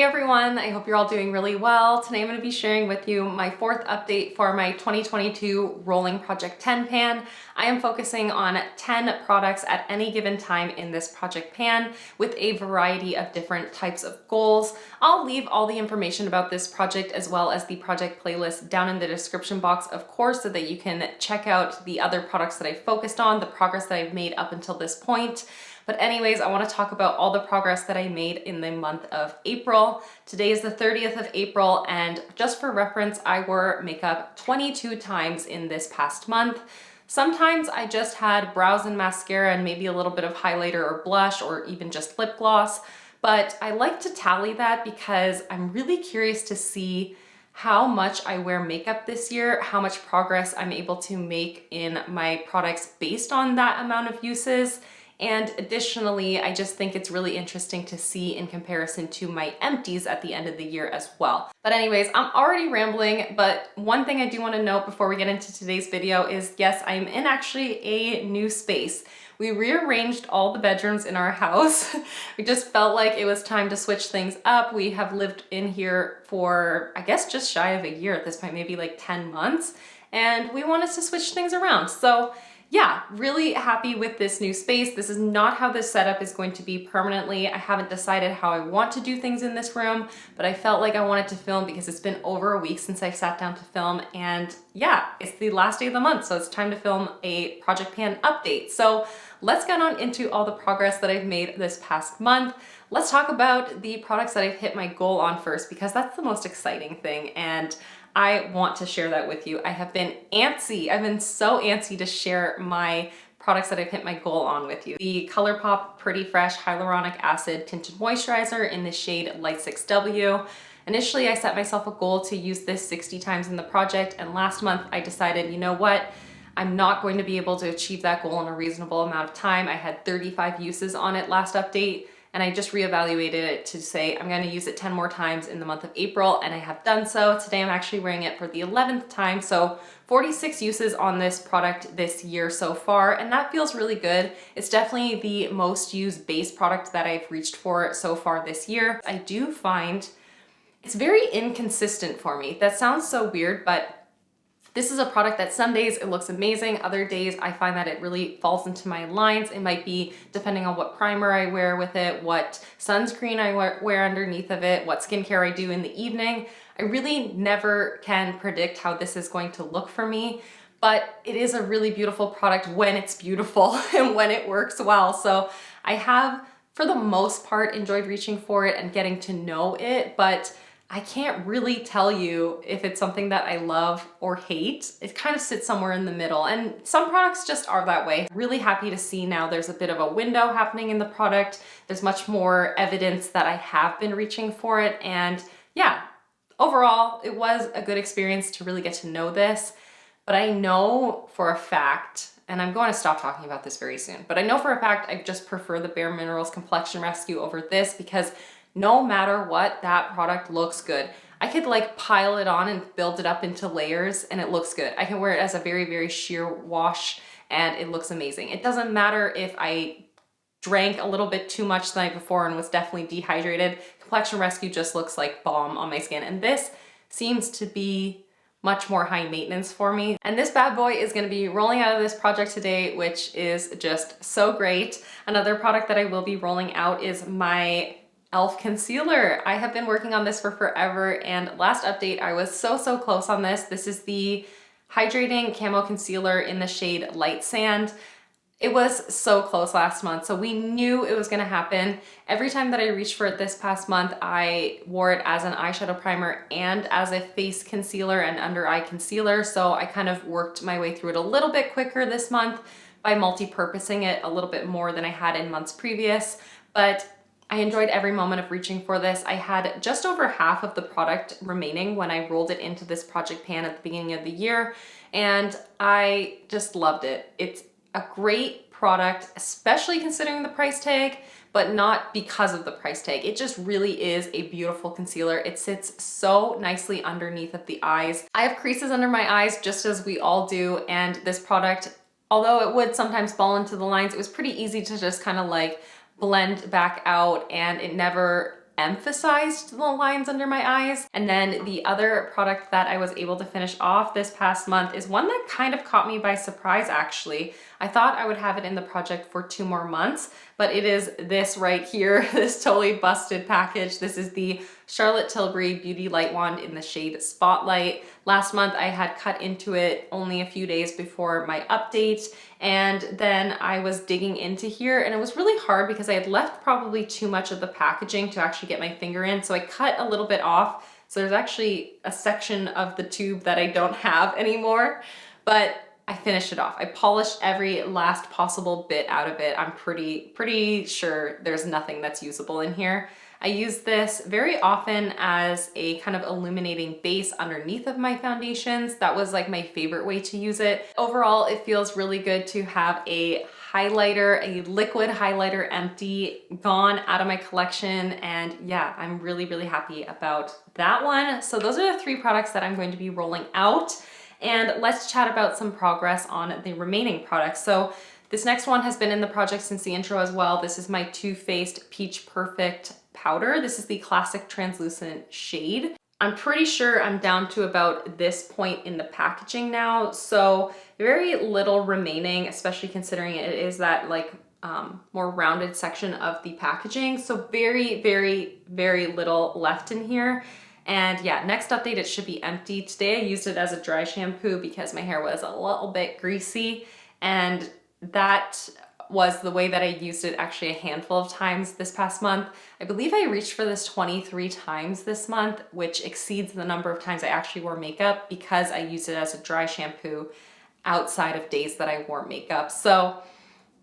Hey everyone, I hope you're all doing really well. Today I'm going to be sharing with you my fourth update for my 2022 Rolling Project 10 pan. I am focusing on 10 products at any given time in this project pan with a variety of different types of goals. I'll leave all the information about this project as well as the project playlist down in the description box, of course, so that you can check out the other products that I focused on, the progress that I've made up until this point. But anyways, I want to talk about all the progress that I made in the month of April. Today is the 30th of April, and just for reference, I wore makeup 22 times in this past month. Sometimes I just had brows and mascara and maybe a little bit of highlighter or blush or even just lip gloss. But I like to tally that because I'm really curious to see how much I wear makeup this year, how much progress I'm able to make in my products based on that amount of uses. And additionally, I just think it's really interesting to see in comparison to my empties at the end of the year as well. But anyways, I'm already rambling, but one thing I do want to note before we get into today's video is, yes, I'm in actually a new space. We rearranged all the bedrooms in our house. We just felt like it was time to switch things up. We have lived in here for, I guess, just shy of a year at this point, maybe like 10 months. And we wanted to switch things around. So yeah, really happy with this new space. This is not how this setup is going to be permanently. I haven't decided how I want to do things in this room, but I felt like I wanted to film because it's been over a week since I sat down to film, and yeah, it's the last day of the month, so it's time to film a Project Pan update. So let's get on into all the progress that I've made this past month. Let's talk about the products that I've hit my goal on first, because that's the most exciting thing, and I want to share that with you. I have been antsy. I've been so antsy to share my products that I've hit my goal on with you. The Colourpop Pretty Fresh Hyaluronic Acid Tinted Moisturizer in the shade Light 6W. Initially, I set myself a goal to use this 60 times in the project, and last month I decided, you know what? I'm not going to be able to achieve that goal in a reasonable amount of time. I had 35 uses on it last update, and I just reevaluated it to say I'm going to use it 10 more times in the month of April, and I have done so. Today I'm actually wearing it for the 11th time, so 46 uses on this product this year so far, and that feels really good. It's definitely the most used base product that I've reached for so far this year. I do find it's very inconsistent for me. That sounds so weird, but this is a product that some days it looks amazing, other days I find that it really falls into my lines. It might be depending on what primer I wear with it, what sunscreen I wear underneath of it, what skincare I do in the evening. I really never can predict how this is going to look for me, but it is a really beautiful product when it's beautiful and when it works well. So I have, for the most part, enjoyed reaching for it and getting to know it, but I can't really tell you if it's something that I love or hate. It kind of sits somewhere in the middle, and some products just are that way. Really happy to see now there's a bit of a window happening in the product. There's much more evidence that I have been reaching for it, and yeah, overall, it was a good experience to really get to know this. But I know for a fact, and I'm going to stop talking about this very soon, but I know for a fact I just prefer the Bare Minerals Complexion Rescue over this, because no matter what, that product looks good. I could like pile it on and build it up into layers and it looks good. I can wear it as a very, very sheer wash and it looks amazing. It doesn't matter if I drank a little bit too much the night before and was definitely dehydrated. Complexion Rescue just looks like balm on my skin. And this seems to be much more high maintenance for me. And this bad boy is gonna be rolling out of this project today, which is just so great. Another product that I will be rolling out is my e.l.f. concealer. I have been working on this for forever, and last update I was so close on this. This is the Hydrating Camo Concealer in the shade Light Sand. It was so close last month, so we knew it was gonna happen. Every time that I reached for it this past month, I wore it as an eyeshadow primer and as a face concealer and under eye concealer, so I kind of worked my way through it a little bit quicker this month by multi-purposing it a little bit more than I had in months previous, but I enjoyed every moment of reaching for this. I had just over half of the product remaining when I rolled it into this project pan at the beginning of the year, and I just loved it. It's a great product, especially considering the price tag, but not because of the price tag. It just really is a beautiful concealer. It sits so nicely underneath of the eyes. I have creases under my eyes just as we all do, and this product, although it would sometimes fall into the lines, it was pretty easy to just kind of like blend back out, and it never emphasized the lines under my eyes. And then the other product that I was able to finish off this past month is one that kind of caught me by surprise actually. I thought I would have it in the project for 2 more months, but it is this right here, this totally busted package. This is the Charlotte Tilbury Beauty Light Wand in the shade Spotlight. Last month I had cut into it only a few days before my update, and then I was digging into here and it was really hard because I had left probably too much of the packaging to actually get my finger in, so I cut a little bit off. So there's actually a section of the tube that I don't have anymore, but I finished it off. I polished every last possible bit out of it. I'm pretty sure there's nothing that's usable in here. I use this very often as a kind of illuminating base underneath of my foundations. That was like my favorite way to use it. Overall, it feels really good to have a highlighter, a liquid highlighter empty, gone out of my collection. And yeah, I'm really happy about that one. So those are the 3 products that I'm going to be rolling out. And let's chat about some progress on the remaining products. So this next one has been in the project since the intro as well. This is my Too Faced Peach Perfect powder. This is the classic translucent shade. I'm pretty sure I'm down to about this point in the packaging now. So very little remaining, especially considering it is that like more rounded section of the packaging. So very little left in here. And yeah, next update, it should be empty. Today I used it as a dry shampoo because my hair was a little bit greasy, and that was the way that I used it actually a handful of times this past month. I believe I reached for this 23 times this month, which exceeds the number of times I actually wore makeup because I used it as a dry shampoo outside of days that I wore makeup. So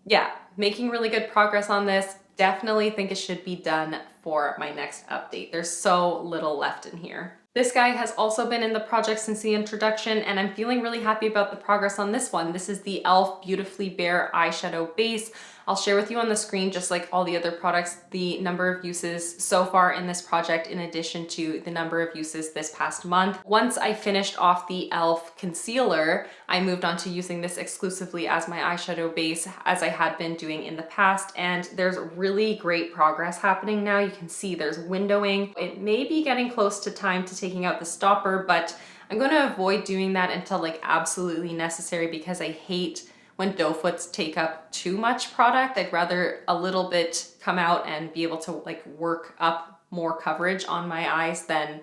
yeah, making really good progress on this. Definitely think it should be done for my next update. There's so little left in here. This guy has also been in the project since the introduction, and I'm feeling really happy about the progress on this one. This is the e.l.f. Beautifully Bare Eyeshadow Base. I'll share with you on the screen, just like all the other products, the number of uses so far in this project in addition to the number of uses this past month. Once I finished off the e.l.f. concealer, I moved on to using this exclusively as my eyeshadow base, as I had been doing in the past, and there's really great progress happening now. You can see there's windowing. It may be getting close to time to taking out the stopper, but I'm going to avoid doing that until like absolutely necessary because I hate when doe foots take up too much product. I'd rather a little bit come out and be able to like work up more coverage on my eyes than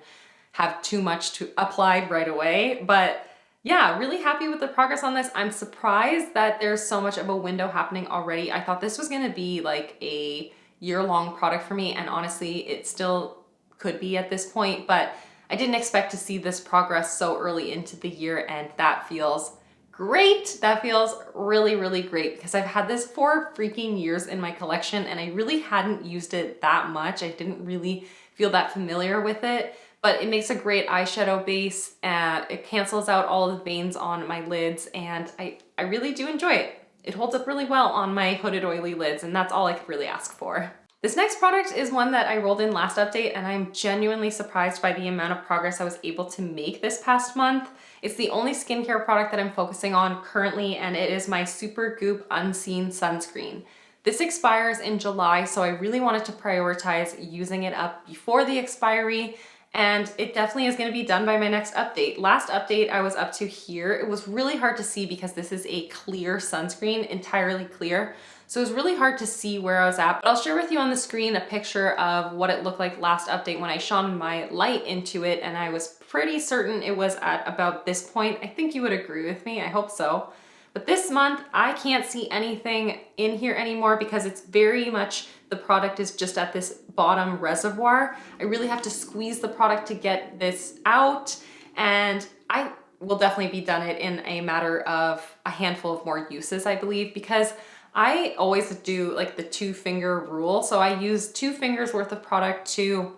have too much to applied right away. But yeah, really happy with the progress on this. I'm surprised that there's so much of a window happening already. I thought this was gonna be like a year-long product for me, and honestly, it still could be at this point, but I didn't expect to see this progress so early into the year, and that feels great. That feels really great because I've had this for freaking years in my collection and I really hadn't used it that much. I didn't really feel that familiar with it, but it makes a great eyeshadow base. It cancels out all the veins on my lids, and I really do enjoy it. It holds up really well on my hooded oily lids, and that's all I could really ask for. This next product is one that I rolled in last update, and I'm genuinely surprised by the amount of progress I was able to make this past month. It's the only skincare product that I'm focusing on currently, and it is my Super Goop Unseen Sunscreen. This expires in July, so I really wanted to prioritize using it up before the expiry, and it definitely is going to be done by my next update. Last update I was up to here. It was really hard to see because this is a clear sunscreen, entirely clear. So it was really hard to see where I was at, but I'll share with you on the screen a picture of what it looked like last update when I shone my light into it, and I was pretty certain it was at about this point. I think you would agree with me, I hope so. But this month, I can't see anything in here anymore because it's very much, the product is just at this bottom reservoir. I really have to squeeze the product to get this out, and I will definitely be done it in a matter of a handful of more uses, I believe, because I always do like the 2-finger rule. So I use 2 fingers worth of product to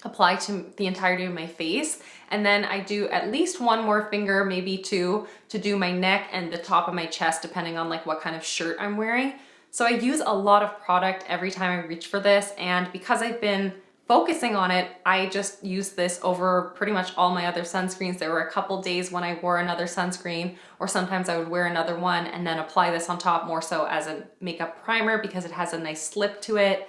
apply to the entirety of my face. And then I do at least 1 more finger, maybe 2, to do my neck and the top of my chest, depending on like what kind of shirt I'm wearing. So I use a lot of product every time I reach for this. And because I've been focusing on it, I just use this over pretty much all my other sunscreens. There were a couple days when I wore another sunscreen, or sometimes I would wear another one and then apply this on top more so as a makeup primer because it has a nice slip to it.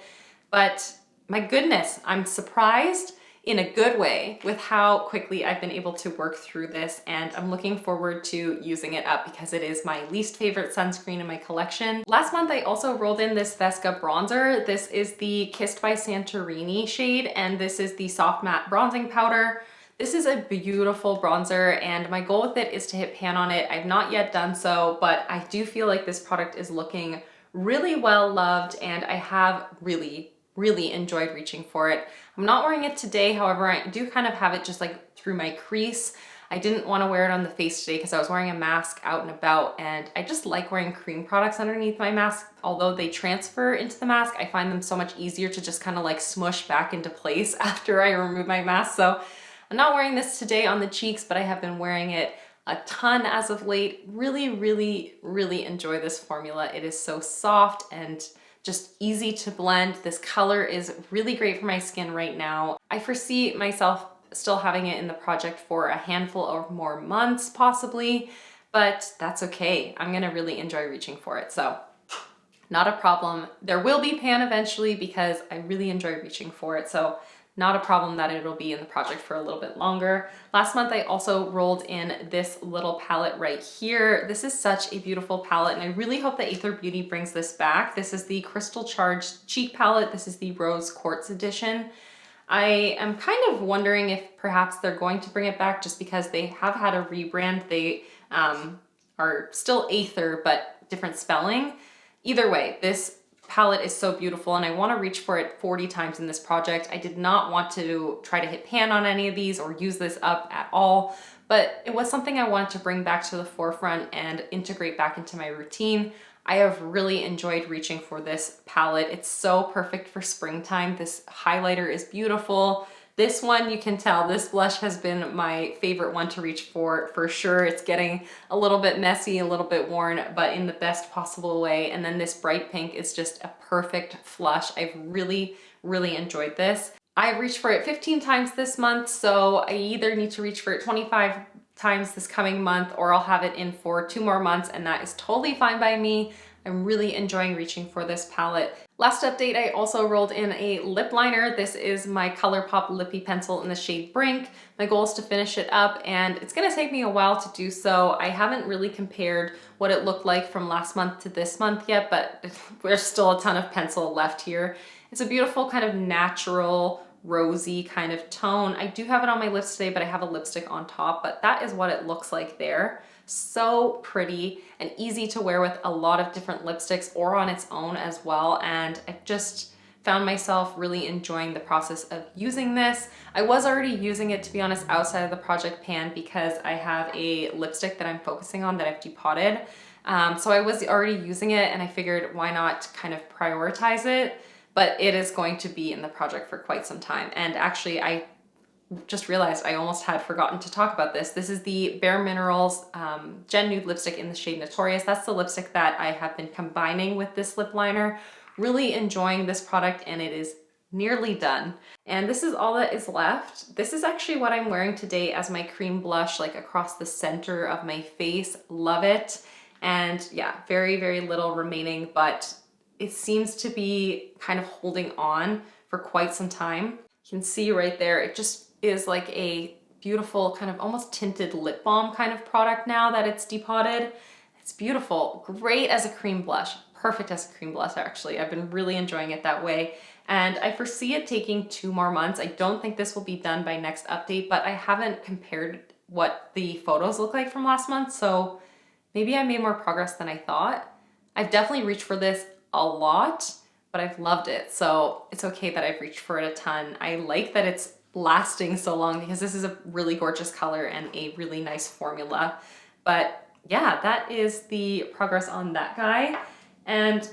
But my goodness, I'm surprised in a good way with how quickly I've been able to work through this, and I'm looking forward to using it up because it is my least favorite sunscreen in my collection. Last month I also rolled in this Vesca bronzer. This is the Kissed by Santorini shade, and this is the soft matte bronzing powder. This is a beautiful bronzer, and my goal with it is to hit pan on it. I've not yet done so, but I do feel like this product is looking really well loved, and I have really enjoyed reaching for it. I'm not wearing it today, however, I do kind of have it just like through my crease. I didn't want to wear it on the face today because I was wearing a mask out and about, and I just like wearing cream products underneath my mask. Although they transfer into the mask, I find them so much easier to just kind of like smush back into place after I remove my mask. So I'm not wearing this today on the cheeks, but I have been wearing it a ton as of late. Really enjoy this formula. It is so soft and just easy to blend. This color is really great for my skin right now. I foresee myself still having it in the project for a handful or more months possibly, but that's okay. I'm gonna really enjoy reaching for it. So not a problem. There will be pan eventually because I really enjoy reaching for it. So not a problem that it'll be in the project for a little bit longer. Last month, I also rolled in this little palette right here. This is such a beautiful palette, and I really hope that ATHR Beauty brings this back. This is the Crystal Charged Cheek Palette. This is the Rose Quartz edition. I am kind of wondering if perhaps they're going to bring it back just because they have had a rebrand. They are still ATHR, but different spelling. Either way, this palette is so beautiful, and I want to reach for it 40 times in this project. I did not want to try to hit pan on any of these or use this up at all, but it was something I wanted to bring back to the forefront and integrate back into my routine. I have really enjoyed reaching for this palette. It's so perfect for springtime. This highlighter is beautiful. This one, you can tell, this blush has been my favorite one to reach for sure. It's getting a little bit messy, a little bit worn, but in the best possible way. And then this bright pink is just a perfect flush. I've really enjoyed this. I've reached for it 15 times this month, so I either need to reach for it 25 times this coming month, or I'll have it in for 2 more months, and that is totally fine by me. I'm really enjoying reaching for this palette. Last update, I also rolled in a lip liner. This is my Colourpop lippy pencil in the shade Brink. My goal is to finish it up, and it's gonna take me a while to do so. I haven't really compared what it looked like from last month to this month yet, but there's still a ton of pencil left here. It's a beautiful kind of natural, rosy kind of tone. I do have it on my lips today, but I have a lipstick on top, but that is what it looks like there. So pretty and easy to wear with a lot of different lipsticks or on its own as well. And I just found myself really enjoying the process of using this. I was already using it, to be honest, outside of the project pan because I have a lipstick that I'm focusing on that I've depotted. So I was already using it, and I figured why not kind of prioritize it, but it is going to be in the project for quite some time. And actually, I just realized I almost had forgotten to talk about this. This is the Bare Minerals Gen Nude lipstick in the shade Notorious. That's the lipstick that I have been combining with this lip liner. Really enjoying this product, and it is nearly done. And this is all that is left. This is actually what I'm wearing today as my cream blush, like across the center of my face. Love it. And yeah, very little remaining, but it seems to be kind of holding on for quite some time. You can see right there, it just is like a beautiful kind of almost tinted lip balm kind of product now that it's depotted. It's beautiful, great as a cream blush, perfect as a cream blush actually. I've been really enjoying it that way, and I foresee it taking 2 more months. I don't think this will be done by next update, but I haven't compared what the photos look like from last month, so maybe I made more progress than I thought. I've definitely reached for this a lot, but I've loved it, so it's okay that I've reached for it a ton. I like that it's lasting so long because this is a really gorgeous color and a really nice formula. But yeah, that is the progress on that guy. And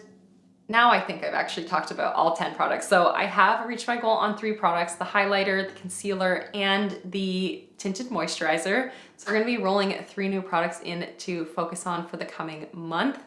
now I think I've actually talked about all 10 products. So I have reached my goal on 3 products, the highlighter, the concealer, and the tinted moisturizer. So we're gonna be rolling 3 new products in to focus on for the coming month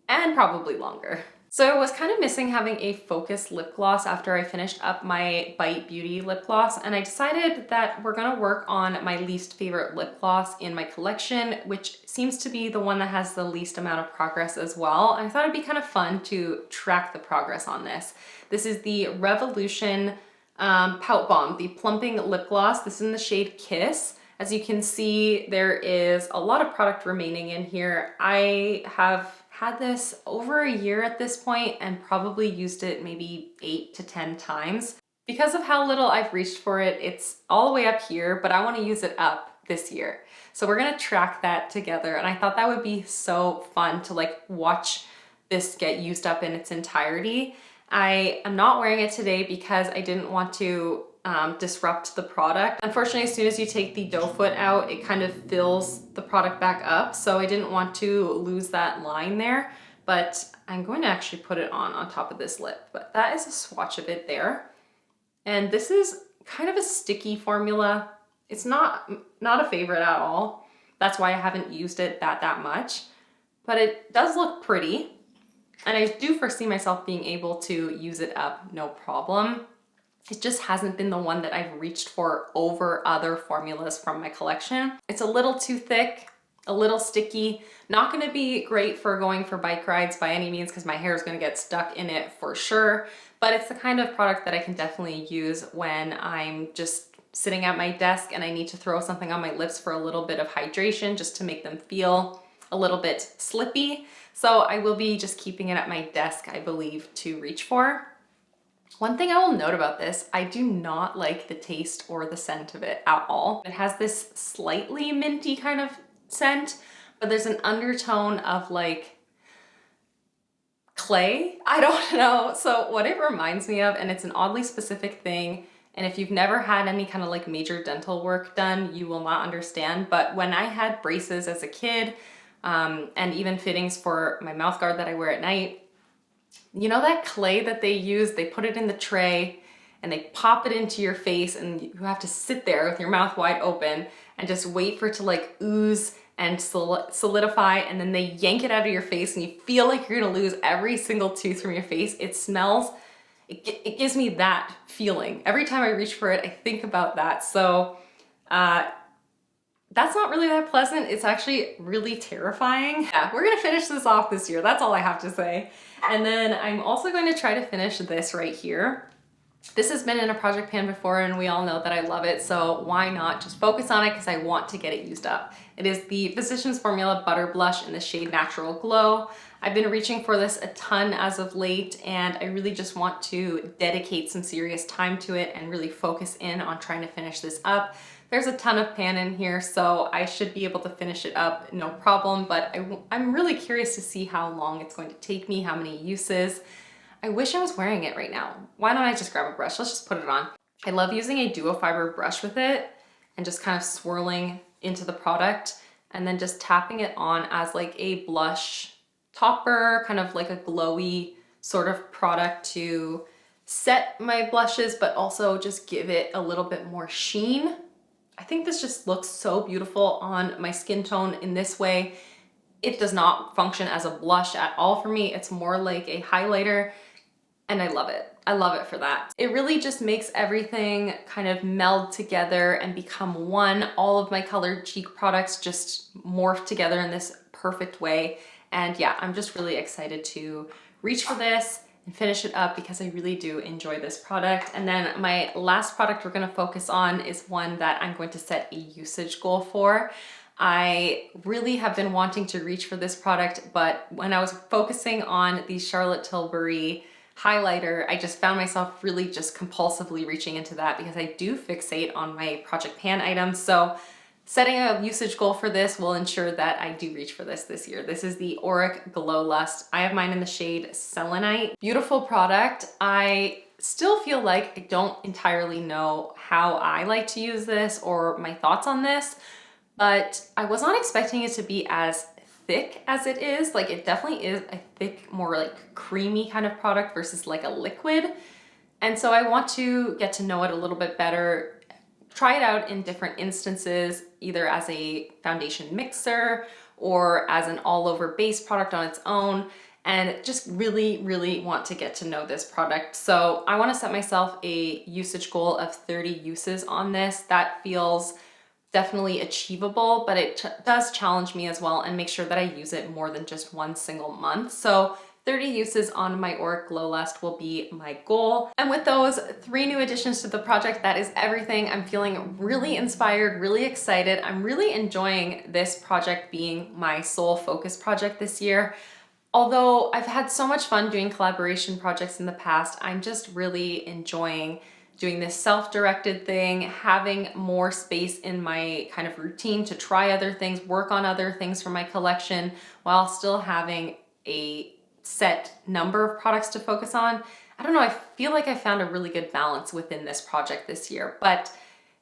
and probably longer. So I was kind of missing having a focused lip gloss after I finished up my Bite Beauty lip gloss, and I decided that we're gonna work on my least favorite lip gloss in my collection, which seems to be the one that has the least amount of progress as well. I thought it'd be kind of fun to track the progress on this. This is the Revolution Pout Bomb, the plumping lip gloss. This is in the shade Kiss. As you can see, there is a lot of product remaining in here. I have had this over a year at this point and probably used it maybe 8 to 10 times. Because of how little I've reached for it, it's all the way up here, but I want to use it up this year. So we're gonna track that together, and I thought that would be so fun to like watch this get used up in its entirety. I am not wearing it today because I didn't want to disrupt the product. Unfortunately, as soon as you take the doe foot out, it kind of fills the product back up. So I didn't want to lose that line there, but I'm going to actually put it on top of this lip. But that is a swatch of it there. And this is kind of a sticky formula. It's not a favorite at all. That's why I haven't used it that much, but it does look pretty. And I do foresee myself being able to use it up, no problem. It just hasn't been the one that I've reached for over other formulas from my collection. It's a little too thick, a little sticky, not gonna be great for going for bike rides by any means because my hair is gonna get stuck in it for sure, but it's the kind of product that I can definitely use when I'm just sitting at my desk and I need to throw something on my lips for a little bit of hydration just to make them feel a little bit slippy. So I will be just keeping it at my desk, I believe, to reach for. One thing I will note about this, I do not like the taste or the scent of it at all. It has this slightly minty kind of scent, but there's an undertone of like clay. I don't know. So what it reminds me of, and it's an oddly specific thing, and if you've never had any kind of like major dental work done, you will not understand. But when I had braces as a kid, and even fittings for my mouth guard that I wear at night, you know that clay that they use, they put it in the tray and they pop it into your face and you have to sit there with your mouth wide open and just wait for it to like ooze and solidify, and then they yank it out of your face and you feel like you're gonna lose every single tooth from your face. It smells, it gives me that feeling. Every time I reach for it, I think about that. So that's not really that pleasant. It's actually really terrifying. Yeah, we're gonna finish this off this year. That's all I have to say. And then I'm also going to try to finish this right here. This has been in a project pan before and we all know that I love it, so why not just focus on it because I want to get it used up. It is the Physicians Formula Butter Blush in the shade Natural Glow. I've been reaching for this a ton as of late, and I really just want to dedicate some serious time to it and really focus in on trying to finish this up. There's a ton of pan in here, so I should be able to finish it up, no problem, but I'm really curious to see how long it's going to take me, how many uses. I wish I was wearing it right now. Why don't I just grab a brush? Let's just put it on. I love using a duo fiber brush with it and just kind of swirling into the product and then just tapping it on as like a blush topper, kind of like a glowy sort of product to set my blushes, but also just give it a little bit more sheen. I think this just looks so beautiful on my skin tone in this way. It does not function as a blush at all for me. It's more like a highlighter, and I love it. I love it for that. It really just makes everything kind of meld together and become one. All of my colored cheek products just morph together in this perfect way. And yeah, I'm just really excited to reach for this and finish it up because I really do enjoy this product. And then my last product we're gonna focus on is one that I'm going to set a usage goal for. I really have been wanting to reach for this product, but when I was focusing on the Charlotte Tilbury highlighter, I just found myself really just compulsively reaching into that because I do fixate on my Project Pan items. So setting a usage goal for this will ensure that I do reach for this year. This is the Auric Glow Lust. I have mine in the shade Selenite. Beautiful product. I still feel like I don't entirely know how I like to use this or my thoughts on this, but I was not expecting it to be as thick as it is. Like, it definitely is a thick, more like creamy kind of product versus like a liquid. And so I want to get to know it a little bit better, try it out in different instances, either as a foundation mixer or as an all over base product on its own, and just really, really want to get to know this product. So I want to set myself a usage goal of 30 uses on this. That feels definitely achievable, but it does challenge me as well and make sure that I use it more than just one single month. So 30 uses on my Auric Glow Lust will be my goal. And with those 3 new additions to the project, that is everything. I'm feeling really inspired, really excited. I'm really enjoying this project being my sole focus project this year. Although I've had so much fun doing collaboration projects in the past, I'm just really enjoying doing this self-directed thing, having more space in my kind of routine to try other things, work on other things for my collection, while still having a set number of products to focus on. I don't know, I feel like I found a really good balance within this project this year. But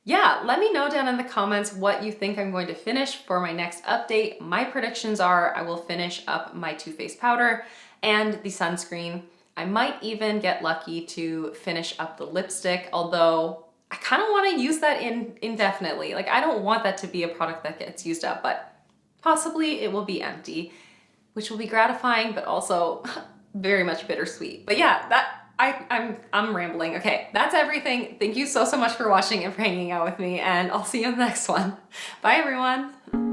yeah, let me know down in the comments what you think I'm going to finish for my next update. My predictions are I will finish up my Too Faced powder and the sunscreen. I might even get lucky to finish up the lipstick, although I kind of want to use that indefinitely. Like, I don't want that to be a product that gets used up, but possibly it will be empty, which will be gratifying, but also very much bittersweet. But yeah, I'm rambling. Okay, that's everything. Thank you so much for watching and for hanging out with me, and I'll see you in the next one. Bye, everyone.